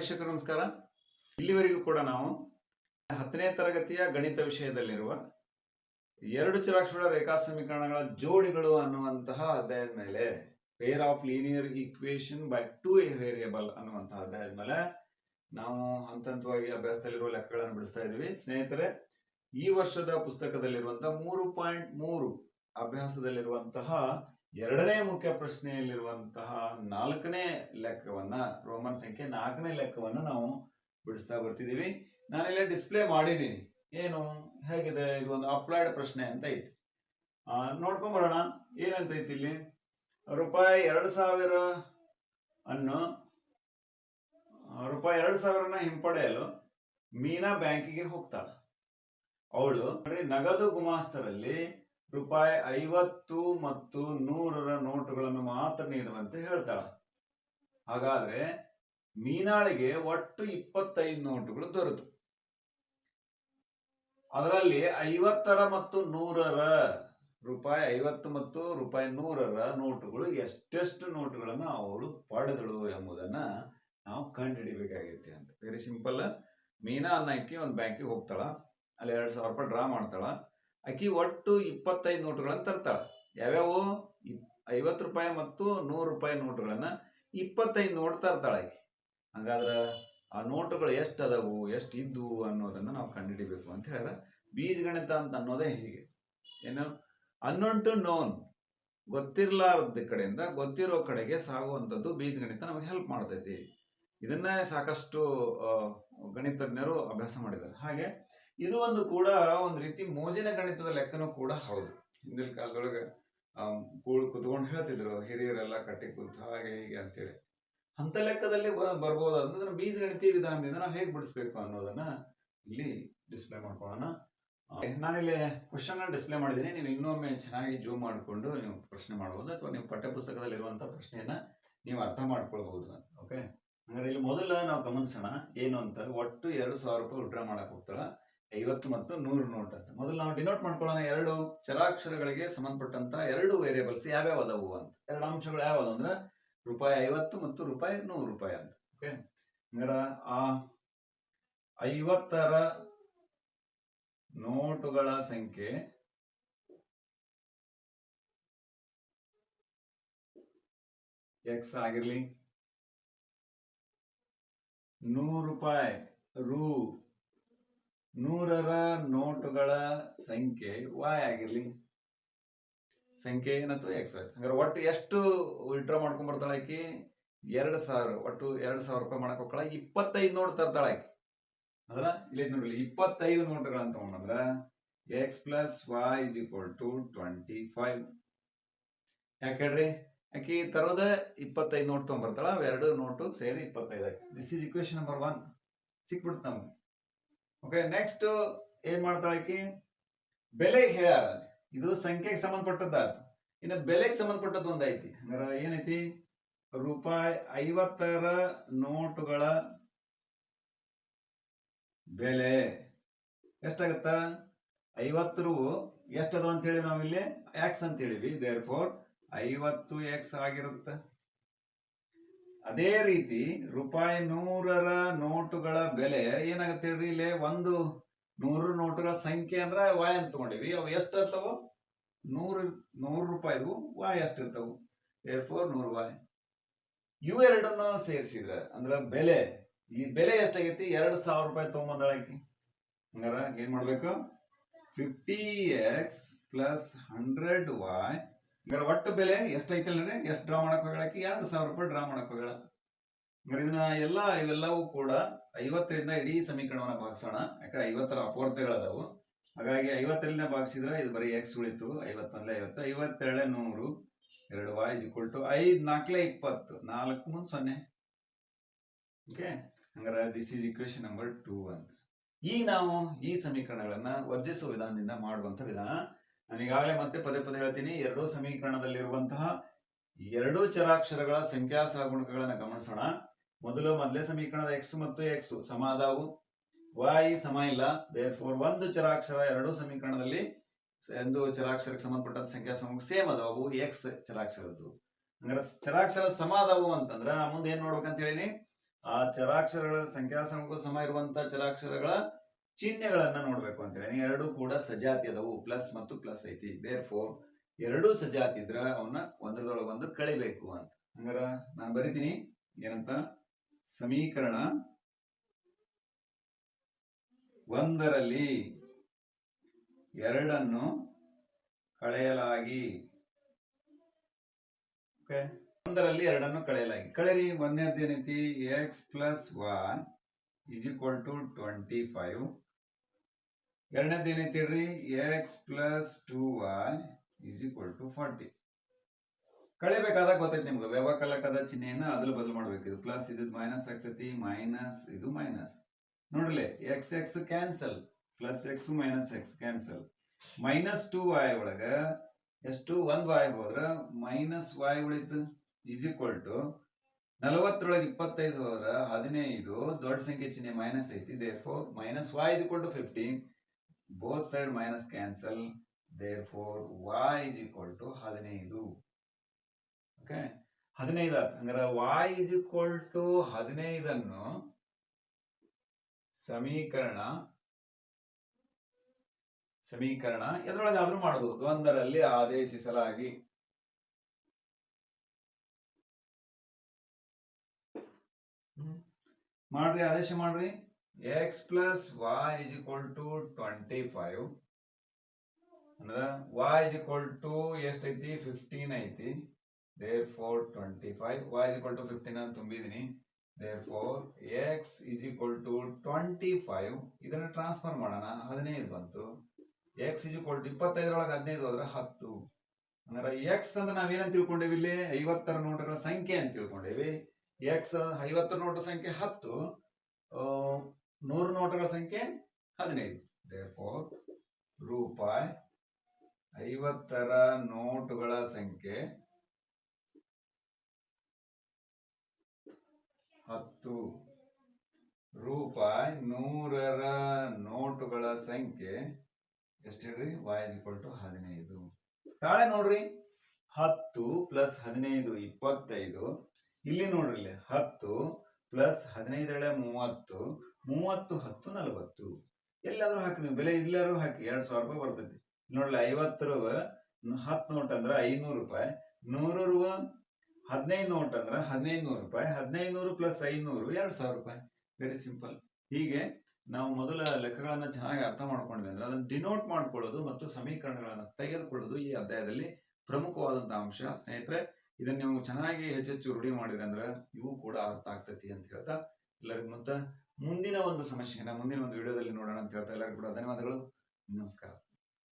ವೀಕ್ಷಕರು ನಮಸ್ಕಾರ. ಇಲ್ಲಿವರೆಗೂ ಕೂಡ ನಾವು 10ನೇ ತರಗತಿಯ ಗಣಿತ ವಿಷಯದಲ್ಲಿರುವ ಎರಡು ಚರಾಕ್ಷರ ರೇಖಾ ಸಮೀಕರಣಗಳ ಜೋಡಿಗಳು ಅನ್ನುವಂತಹ ಅಧ್ಯಾಯದ ಮೇಲೆ pair of linear equation by two variable ಅನ್ನುವಂತಹ ಅಧ್ಯಾಯದ ಮೇಲೆ ನಾವು ಹಂತವಾಗಿ ಅಭ್ಯಾಸದಲ್ಲಿರುವ ಲೆಕ್ಕಗಳನ್ನು ಬಿಡಿಸ್ತಾ ಇದ್ದೀವಿ. ಸ್ನೇಹಿತರೆ, ಈ ವರ್ಷದ ಪುಸ್ತಕದಲ್ಲಿರುವಂತಹ 3.3 ಅಭ್ಯಾಸದಲ್ಲಿರುವಂತಹ ಎರಡನೇ ಮುಖ್ಯ ಪ್ರಶ್ನೆಯಲ್ಲಿರುವಂತಹ 4ನೇ ಲೆಕ್ಕವನ್ನ, ರೋಮನ್ ಸಂಖ್ಯೆ 4ನೇ ಲೆಕ್ಕವನ್ನು ನಾವು ಬಿಡಿಸ್ತಾ ಬರ್ತಿದ್ದೀವಿ. ನಾನಿಲ್ಲಿ ಡಿಸ್ಪ್ಲೇ ಮಾಡಿದ್ದೀನಿ. ಏನು ಹೇಗಿದೆ, ಇದು ಒಂದು ಅಪ್ಲೈಡ್ ಪ್ರಶ್ನೆ ಅಂತ ಐತಿ. ನೋಡ್ಕೊಂಡ್ ಬರೋಣ ಏನಂತ ಐತಿ ಇಲ್ಲಿ. ರೂಪಾಯಿ 2000 ಅನ್ನು ರೂಪಾಯಿ 2000ನ ಹಿಂಪಡೆಯಲು ಮೀನಾ ಬ್ಯಾಂಕಿಗೆ ಹೋಗ್ತಾಳ. ಅವಳು ನಗದು ಗುಮಾಸ್ತರಲ್ಲಿ ರೂಪಾಯಿ 50 ಮತ್ತು 100ರ ನೋಟುಗಳನ್ನು ಮಾತ್ರ ನೀಡುವಂತೆ ಹೇಳ್ತಾಳ. ಹಾಗಾದ್ರೆ ಮೀನಾಳಿಗೆ ಒಟ್ಟು 25 ನೋಟುಗಳು ದೊರೆತು, ಅದರಲ್ಲಿ 50ರ ಮತ್ತು 100ರ ರೂಪಾಯಿ 50 ಮತ್ತು ರೂಪಾಯಿ 100ರ ನೋಟುಗಳು ಎಷ್ಟೆಷ್ಟು ನೋಟುಗಳನ್ನು ಅವಳು ಪಡೆದಳು ಎಂಬುದನ್ನ ನಾವು ಕಂಡುಹಿಡಿಬೇಕಾಗೈತಿ ಅಂತ. Very simple. ಮೀನಾ ಅನ್ನಕ್ಕೆ ಒಂದು ಬ್ಯಾಂಕಿಗೆ ಹೋಗ್ತಾಳ, ಅಲ್ಲಿ 2000 ರೂಪಾಯಿ ಡ್ರಾ ಮಾಡ್ತಾಳ. ಆಕಿ ಒಟ್ಟು 25 ನೋಟುಗಳನ್ನು ತರ್ತಾಳ. ಯಾವ್ಯಾವು? 50 ರೂಪಾಯಿ ಮತ್ತು 100 ರೂಪಾಯಿ ನೋಟುಗಳನ್ನ 25 ನೋಟ್ ತರ್ತಾಳ ಆಕಿ. ಹಾಗಾದ್ರೆ ಆ ನೋಟುಗಳು ಎಷ್ಟು ಅದಾವು, ಎಷ್ಟು ಇದ್ವು ಅನ್ನೋದನ್ನ ನಾವು ಕಂಡುಹಿಡಿಬೇಕು ಅಂತ ಹೇಳಿದ್ರೆ ಬೀಜಗಣಿತ ಅಂತ ಅನ್ನೋದೇ ಹೀಗೆ. ಏನು, ಅನ್ನೋನ್ ಟು ನೋನ್, ಗೊತ್ತಿರ್ಲಾರದ ಕಡೆಯಿಂದ ಗೊತ್ತಿರೋ ಕಡೆಗೆ ಸಾಗುವಂಥದ್ದು ಬೀಜಗಣಿತ ನಮಗೆ ಹೆಲ್ಪ್ ಮಾಡ್ತೈತಿ. ಇದನ್ನ ಸಾಕಷ್ಟು ಗಣಿತಜ್ಞರು ಅಭ್ಯಾಸ ಮಾಡಿದ್ದಾರೆ. ಹಾಗೆ ಇದು ಒಂದು ಕೂಡ ಒಂದು ರೀತಿ ಮೋಜಿನ ಗಣಿತದ ಲೆಕ್ಕನೂ ಕೂಡ ಹೌದು. ಹಿಂದಿನ ಕಾಲದೊಳಗೆ ಕುತ್ಕೊಂಡು ಹೇಳ್ತಿದ್ರು ಹಿರಿಯರೆಲ್ಲ ಕಟ್ಟಿ ಕೂತು ಹಾಗೆ ಹೀಗೆ ಅಂತೇಳಿ. ಅಂತ ಲೆಕ್ಕದಲ್ಲಿ ಬರ್ಬೋದಂದ್ರೆ ಬೀಜಗಣಿತ ವಿಧಾನದಿಂದ ನಾವು ಹೇಗೆ ಬಿಡಿಸ್ಬೇಕು ಅನ್ನೋದನ್ನ ಇಲ್ಲಿ ಡಿಸ್ಪ್ಲೇ ಮಾಡ್ಕೊಳ್ಳೋಣ. ನಾನಿಲ್ಲಿ ಕ್ವಶನ್ ಡಿಸ್ಪ್ಲೇ ಮಾಡಿದ್ದೀನಿ. ನೀವು ಇನ್ನೊಮ್ಮೆ ಚೆನ್ನಾಗಿ ಜೂಮ್ ಮಾಡಿಕೊಂಡು ನೀವು ಪ್ರಶ್ನೆ ಮಾಡ್ಬೋದು, ಅಥವಾ ನೀವು ಪಠ್ಯಪುಸ್ತಕದಲ್ಲಿರುವಂತಹ ಪ್ರಶ್ನೆಯನ್ನ ನೀವು ಅರ್ಥ ಮಾಡ್ಕೊಳ್ಬಹುದು ಅಂತ. ಓಕೆ, ಹಾಗಾದ್ರೆ ಇಲ್ಲಿ ಮೊದಲ ನಾವು ಗಮನಿಸೋಣ ಏನು ಅಂತ. ಒಟ್ಟು 2000 ರೂಪಾಯಿ ವಿಡ್ರಾ ಮಾಡಕ್ ಹೋಗ್ತಾಳ, 50 ಮತ್ತು 100 ನೋಟ್ ಅಂತ. ಮೊದಲು ನಾವು ಡಿನೋಟ್ ಮಾಡ್ಕೊಳ್ಳೋಣ. ಎರಡು ಚರಾಕ್ಷರಗಳಿಗೆ ಸಂಬಂಧಪಟ್ಟಂತ ಎರಡು ವೇರಿಯೇಬಲ್ಸ್ ಯಾವ್ಯಾವ ಅದಾವು ಅಂತ. ಎರಡು ಅಂಶಗಳು ಯಾವ್ದು ಅಂದ್ರೆ ರೂಪಾಯಿ 50 ಮತ್ತು ರೂಪಾಯಿ 100 ರೂಪಾಯಿ ಅಂತ. ಓಕೆ, ಹಂಗಾರ ಆ 50ರ ನೋಟುಗಳ ಸಂಖ್ಯೆ ಎಕ್ಸ್ ಆಗಿರ್ಲಿ, 100 ರೂಪಾಯಿ ರೂ, 100ರ ನೋಟುಗಳ ಸಂಖ್ಯೆ y ಆಗಿರ್ಲಿ, ಸಂಖ್ಯೆ ಏನತ್ತು ಎಕ್ಸ್ ಆಯ್ತು. ಹಾಗಾದ್ರೆ ಒಟ್ಟು ಎಷ್ಟು ವಿಡ್ರಾ ಮಾಡ್ಕೊಂಡ್ ಬರ್ತಾಳ ಆಕಿ? 2000. ಒಟ್ಟು 2000 ರೂಪಾಯಿ ಮಾಡಕ್ ಹೋಗ್ತಾಳ. 25 ನೋಟ್ ತರ್ತಾಳ ಆಕಿ. ಅದ್ರ ಇಲ್ಲಿ ನೋಡ್ರಿ 25 ನೋಟುಗಳಂತ ತಗೊಂಡ್ರ x plus y is equal to 25. ಯಾಕೆ ಹೇಳ್ರಿ, ಆಕಿ ತರೋದ 25 ನೋಟ್ ತಗೊಂಡ್ಬರ್ತಾಳ, ಅವೆರಡು ನೋಟು ಸೇರಿ 25 ಆಕಿ. ದಿಸ್ ಇಸ್ ಇಕ್ವೇಶನ್ ನಂಬರ್ 1 ಸಿಕ್ಬಿಡ್ತು ನಮ್ಗೆ. ಓಕೆ, ನೆಕ್ಸ್ಟ್ ಏನ್ ಮಾಡ್ತಾಳ ಆಕಿ? ಬೆಲೆ ಹೇಳ್ಯಾರ, ಇದು ಸಂಖ್ಯೆಗೆ ಸಂಬಂಧಪಟ್ಟದ್ದಾಯ್ತು. ಇನ್ನು ಬೆಲೆಗೆ ಸಂಬಂಧಪಟ್ಟದ್ದು ಒಂದು ಐತಿ. ಹಂಗಾರ ಏನೈತಿ? ರೂಪಾಯಿ 50ರ ನೋಟುಗಳ ಬೆಲೆ ಎಷ್ಟಾಗತ್ತ? 50 ರು ಎಷ್ಟದು ಅಂತ ಹೇಳಿ ನಾವಿಲ್ಲಿ ಎಕ್ಸ್ ಅಂತ ಹೇಳಿವಿ. ದೇರ್ ಫೋರ್ 50x ಆಗಿರುತ್ತ. ಅದೇ ರೀತಿ ರೂಪಾಯಿ 100ರ ನೋಟುಗಳ ಬೆಲೆ ಏನಾಗತ್ತೆ ಹೇಳ್ರಿ? ಇಲ್ಲಿ 100 ನೋಟುಗಳ ಸಂಖ್ಯೆ ಅಂದ್ರೆ ವಾಯ್ ಅಂತ ತಗೊಂಡಿವಿ. ಅವು ಎಷ್ಟು ಇರ್ತಾವು? 100 ರೂಪಾಯಿದು ವಾಯ್ ಎಷ್ಟು ಇರ್ತಾವು? Therefore 100 y. ಇವೆರಡನ್ನು ಸೇರಿಸಿದ್ರ ಅಂದ್ರ ಬೆಲೆ, ಈ ಬೆಲೆ ಎಷ್ಟಾಗೈತಿ? 2000 ರೂಪಾಯಿ ತಗೊಂಬಂದಳಕಿ. ಹಂಗಾರ ಏನ್ ಮಾಡ್ಬೇಕು? 50x plus 100y. ಹಂಗಾರ ಒಟ್ಟು ಬೆಲೆ ಎಷ್ಟೈತಿ ಅಂದ್ರೆ ಎಷ್ಟು ಡ್ರಾ ಮಾಡಕ್ ಹೋಗಳಾಕಿ? 2000 ರೂಪಾಯಿ ಡ್ರಾ ಮಾಡಕ್ ಹೋಗಳ. ಹಂಗಾರೆ ಇದನ್ನ ಇವೆಲ್ಲವೂ ಕೂಡ 50ರಿಂದ ಇಡೀ ಸಮೀಕರಣವನ್ನ ಭಾಗಿಸೋಣ. ಯಾಕಂದ್ರೆ 50ರ ಅಪವರ್ತ್ಯಗಳದಾವು. ಹಾಗಾಗಿ 50ರಿಂದ ಭಾಗಿಸಿದ್ರೆ ಇದು ಬರೀ ಎಕ್ಸ್ ಉಳಿತು. 51 50, 52 100, 2y ಇಸ್ ಈಕ್ವಲ್ ಟು 5 4 20, 4 ಮುಂದೆ 0. ಓಕೆ, ಹಂಗಾರೆ ದಿಸ್ ಈಸ್ ಇಕ್ವೇಶನ್ ನಂಬರ್ 2 ಅಂತ. ಈಗ ನಾವು ಈ ಸಮೀಕರಣಗಳನ್ನ ವರ್ಜಿಸುವ ವಿಧಾನದಿಂದ ಮಾಡುವಂತ ವಿಧಾನ. ನಾನು ಈಗಾಗಲೇ ಮತ್ತೆ ಪದೇ ಪದೇ ಹೇಳ್ತೀನಿ. ಎರಡೂ ಸಮೀಕರಣದಲ್ಲಿರುವಂತಹ ಎರಡು ಚರಾಕ್ಷರಗಳ ಸಂಖ್ಯಾ ಸಹಗುಣಕಗಳನ್ನ ಗಮನಿಸೋಣ. ಮೊದಲೇ ಸಮೀಕರಣದ x ಮತ್ತು x ಸಮ ಆದವು, y ಸಮ ಇಲ್ಲ. ದೇರ್ ಫೋರ್ ಒಂದು ಚರಾಕ್ಷರ ಎರಡೂ ಸಮೀಕರಣದಲ್ಲಿ ಒಂದು ಚರಾಕ್ಷರಕ್ಕೆ ಸಂಬಂಧಪಟ್ಟಂತ ಸಂಖ್ಯಾ ಸಹಗುಣಕ ಸೇಮ್ ಅದಾವು, x ಚರಾಕ್ಷರದ್ದು. ಹಂಗಾರೆ ಚರಾಕ್ಷರ ಸಮ ಅದಾವು ಅಂತಂದ್ರ ಮುಂದೆ ಏನ್ ನೋಡ್ಬೇಕಂತ ಹೇಳಿನಿ? ಆ ಚರಾಕ್ಷರಗಳ ಸಂಖ್ಯಾಸಮಕ್ಕೂ ಸಮ ಇರುವಂತಹ ಚರಾಕ್ಷರಗಳ ಚಿಹ್ನೆಗಳನ್ನ ನೋಡ್ಬೇಕು ಅಂತ ಹೇಳಿ. ಎರಡು ಕೂಡ ಸಜಾತಿ ಅದವು, ಪ್ಲಸ್ ಮತ್ತು ಪ್ಲಸ್ ಐತಿ. ದೇರ್ ಫೋರ್ ಎರಡೂ ಸಜಾತಿ ಇದ್ರ ಅವನ್ನ ಒಂದರದೊಳಗೊಂದು ಕಳಿಬೇಕು ಅಂತ. ಹಂಗಾರ ನಾನು ಬರಿತೀನಿ ಏನಂತ, ಸಮೀಕರಣ ಒಂದರಲ್ಲಿ ಎರಡನ್ನು ಕಳೆಯಲಾಗಿ. ಓಕೆ, ಒಂದರಲ್ಲಿ ಎರಡನ್ನು ಕಳೆಯಲಾಗಿ. ಕಳೆರಿ. ಒಂದನೇದ್ದು ಏನೈತಿ, x plus one is equal to 25. ಎರಡನೇದ್ದು ಏನೈತಿ ಹೇಳ್ರಿ, x plus 2y is equal to 40. ಕಳೆಬೇಕಾದಾಗ ಗೊತ್ತೈತಿ ನಿಮ್ಗೆ, ವ್ಯವಕಲಕದ ಚಿಹ್ನೆಯನ್ನ ಅದ್ರ ಬದಲು ಮಾಡ್ಬೇಕು. ಇದು ಪ್ಲಸ್ ಇದು ಮೈನಸ್ ಆಗ್ತೈತಿ, ಮೈನಸ್ ಇದು ಮೈನಸ್. ನೋಡ್ರಿ, x x cancel, plus x minus x cancel. Minus 2y ಒಳಗ ಎಷ್ಟು, 1y ಹೋದ್ರ ಮೈನಸ್ y ಉಳಿತು ಈಸ್ ಈಕ್ವಲ್ ಟು 40 25 ಹೋದ್ರ 15. ದೊಡ್ಡ ಸಂಖ್ಯೆ ಚಿಹ್ನೆ ಮೈನಸ್ ಐತಿ, therefore minus y is equal to 15. Both side minus cancel, therefore y is equal to 15. Okay, 15 ಆಯ್ತು. ಹಂಗಾರೆ y ಈಸ್ ಈಕ್ವಲ್ ಟು 15 ಸಮೀಕರಣ ಎದ್ರೊಳಗಾದ್ರೂ ಮಾಡಬಹುದು. ಒಂದರಲ್ಲಿ ಆದೇಶಿಸಲಾಗಿ. ಮಾಡ್ರಿ, ಆದೇಶ ಮಾಡ್ರಿ. X plus y is equal to 25 ಅಂದ್ರ y ಈಸ್ ಈಕ್ವಲ್ ಟು ಎಷ್ಟೈತಿ, 15 ಐತಿ. Therefore 25 y is equal to 15 ಅಂತ ತುಂಬಿದೀನಿ. Therefore x is equal to 25. ಇದನ್ನ ಟ್ರಾನ್ಸ್ಫರ್ ಮಾಡೋಣ, 15 ಬಂತು. x ಈಸ್ ಈಕ್ವಲ್ ಟು 25 ಒಳಗೆ 15 ಹೋದ್ರೆ 10. ಅಂದ್ರೆ x ಅಂದ್ರೆ ನಾವೇನಂತ ತಿಳ್ಕೊಂಡೇವಿ, ಇಲ್ಲಿ 50 ನೋಟುಗಳ ಸಂಖ್ಯೆ ಅಂತ ತಿಳ್ಕೊಂಡೇವಿ. x 50 ನೋಟು ಸಂಖ್ಯೆ 10, 100 ನೋಟುಗಳ ಸಂಖ್ಯೆ 15. ದೇರ್ಫೋರ್ ರೂಪಾಯಿ 50 ನೋಟುಗಳ ಸಂಖ್ಯೆ 10, ರೂಪಾಯಿ 100 ನೋಟುಗಳ ಸಂಖ್ಯೆ ಎಷ್ಟು ಹೇಳ್ರಿ, y is equal to 15. ತಾಳೆ ನೋಡ್ರಿ, 10 ಪ್ಲಸ್ 15 25. ಇಲ್ಲಿ ನೋಡ್ರಿ, 10 ಪ್ಲಸ್ 15 30, 30 10 40. ಎಲ್ಲಾದ್ರೂ ಹಾಕಿ ನೀವು ಬೆಲೆ, ಇಲ್ಲಾದ್ರೂ ಹಾಕಿ, 2000 ರೂಪಾಯಿ ಬರ್ತೈತಿ. ನೋಡ್ಲಿ, 50 10 ನೋಟ್ ಅಂದ್ರೆ 500 ರೂಪಾಯಿ, 100 15 ನೋಟ್ ಅಂದ್ರೆ 1500 ರೂಪಾಯಿ, 1500 ಪ್ಲಸ್ 500 2000 ರೂಪಾಯಿ. Very simple. ಹೀಗೆ ನಾವು ಮೊದಲ ಲೆಕ್ಕಗಳನ್ನ ಚೆನ್ನಾಗಿ ಅರ್ಥ ಮಾಡ್ಕೊಂಡ್ವಿ ಅಂದ್ರೆ ಅದನ್ನು ಡಿನೋಟ್ ಮಾಡ್ಕೊಳ್ಳೋದು ಮತ್ತು ಸಮೀಕರಣಗಳನ್ನು ತೆಗೆದುಕೊಳ್ಳೋದು ಈ ಅಧ್ಯಾಯದಲ್ಲಿ ಪ್ರಮುಖವಾದಂತಹ ಅಂಶ. ಸ್ನೇಹಿತರೆ, ಇದನ್ನ ನೀವು ಚೆನ್ನಾಗಿ ಹೆಚ್ಚೆಚ್ಚು ರೂಢಿ ಮಾಡಿದ್ರೆ ಅಂದ್ರೆ ಇವು ಕೂಡ ಅರ್ಥ ಆಗ್ತೈತಿ ಅಂತ ಹೇಳ್ತಾ, ಎಲ್ಲರಿಗೂ ಮುಂದಿನ ಒಂದು ಸಮಸ್ಯೆನ ಮುಂದಿನ ಒಂದು ವಿಡಿಯೋದಲ್ಲಿ ನೋಡೋಣ ಅಂತ ಹೇಳ್ತಾ ಎಲ್ಲರಿಗೂ ಕೂಡ ಧನ್ಯವಾದಗಳು. ನಮಸ್ಕಾರ.